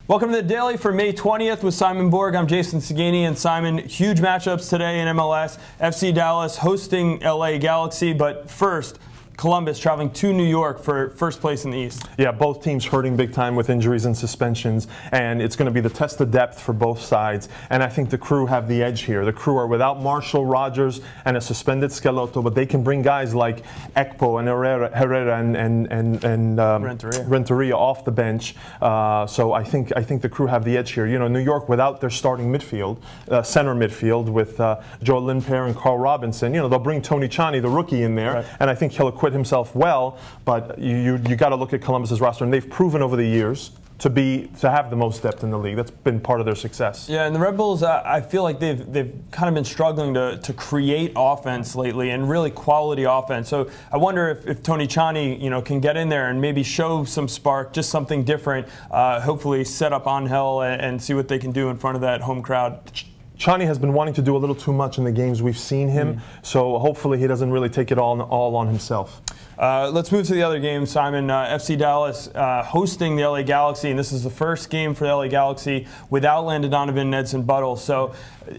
Welcome to the Daily for May 20th with Simon Borg. I'm Jason Segini, and Simon, huge matchups today in MLS. FC Dallas hosting LA Galaxy, but first, Columbus traveling to New York for first place in the East. Yeah, both teams hurting big time with injuries and suspensions, and it's going to be the test of depth for both sides. And I think the Crew have the edge here. The Crew are without Marshall, Rogers, and a suspended Schelotto, but they can bring guys like Ekpo and Herrera and Renteria off the bench. So I think the Crew have the edge here. You know, New York without their starting midfield, center midfield with Joe Lindper and Carl Robinson. You know, they'll bring Tony Chani, the rookie, in there, right, and I think he'll acquit himself well, but you got to look at Columbus's roster, and they've proven over the years to have the most depth in the league. That's been part of their success. Yeah, and the Red Bulls, I feel like they've kind of been struggling to create offense lately, and really quality offense. So I wonder if Tony Chani, you know, can get in there and maybe show some spark, just something different. Hopefully set up Angel and see what they can do in front of that home crowd. Chani has been wanting to do a little too much in the games we've seen him, so hopefully he doesn't really take it all on himself. Let's move to the other game, Simon. FC Dallas hosting the LA Galaxy, and this is the first game for the LA Galaxy without Landon Donovan and Edson Buddle. So,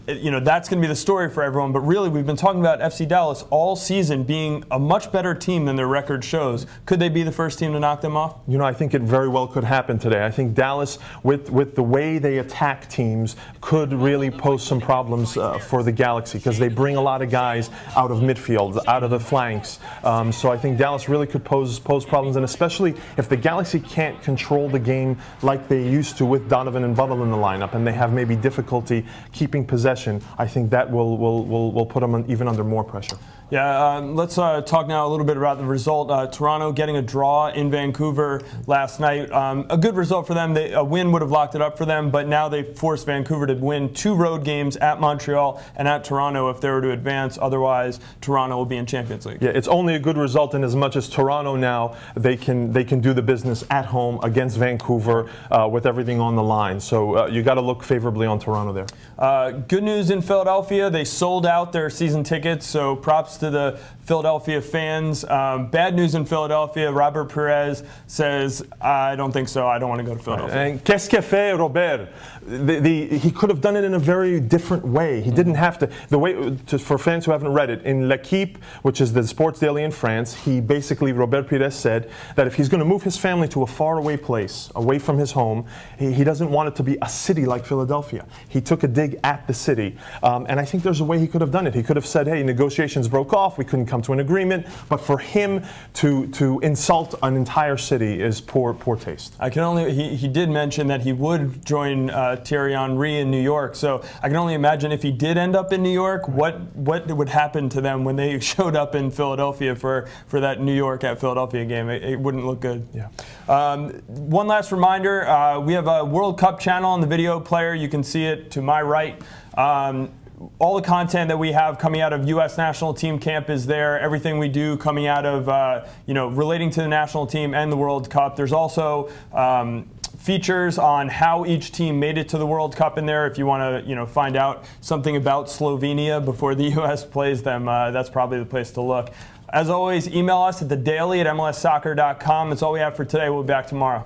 you know, that's going to be the story for everyone. But really, we've been talking about FC Dallas all season being a much better team than their record shows. Could they be the first team to knock them off? You know, I think it very well could happen today. I think Dallas, with the way they attack teams, could really pose some problems for the Galaxy, because they bring a lot of guys out of midfield, out of the flanks. So I think Dallas really could pose problems, and especially if the Galaxy can't control the game like they used to with Donovan and Buddle in the lineup, and they have maybe difficulty keeping possession, I think that will put them even under more pressure. Yeah, let's talk now a little bit about the result. Toronto getting a draw in Vancouver last night. A good result for them. A win would have locked it up for them, but now they forced Vancouver to win 2 road games at Montreal and at Toronto if they were to advance. Otherwise, Toronto will be in Champions League. Yeah, it's only a good result in as much as Toronto now they can do the business at home against Vancouver with everything on the line. So you got to look favorably on Toronto there. Good news in Philadelphia. They sold out their season tickets, so props to the Philadelphia fans. Bad news in Philadelphia. Robert Pires says, I don't think so. I don't want to go to Philadelphia. And qu'est-ce que fait Robert? He could have done it in a very different way. He didn't have to. For fans who haven't read it, in L'Equipe, which is the sports daily in France, Robert Pires said that if he's going to move his family to a faraway place, away from his home, he doesn't want it to be a city like Philadelphia. He took a dig at the city, and I think there's a way he could have done it. He could have said, hey, negotiations broke off, we couldn't come to an agreement, but for him to insult an entire city is poor taste. He did mention that he would join Thierry Henry in New York, so I can only imagine if he did end up in New York, what would happen to them when they showed up in Philadelphia for that New York at Philadelphia game. It wouldn't look good. Yeah. One last reminder, we have a World Cup channel on the video player. You can see it to my right. All the content that we have coming out of U.S. national team camp is there. Everything we do coming out of, relating to the national team and the World Cup. There's also features on how each team made it to the World Cup in there. If you want to, find out something about Slovenia before the U.S. plays them, that's probably the place to look. As always, email us at thedaily@mlssoccer.com. That's all we have for today. We'll be back tomorrow.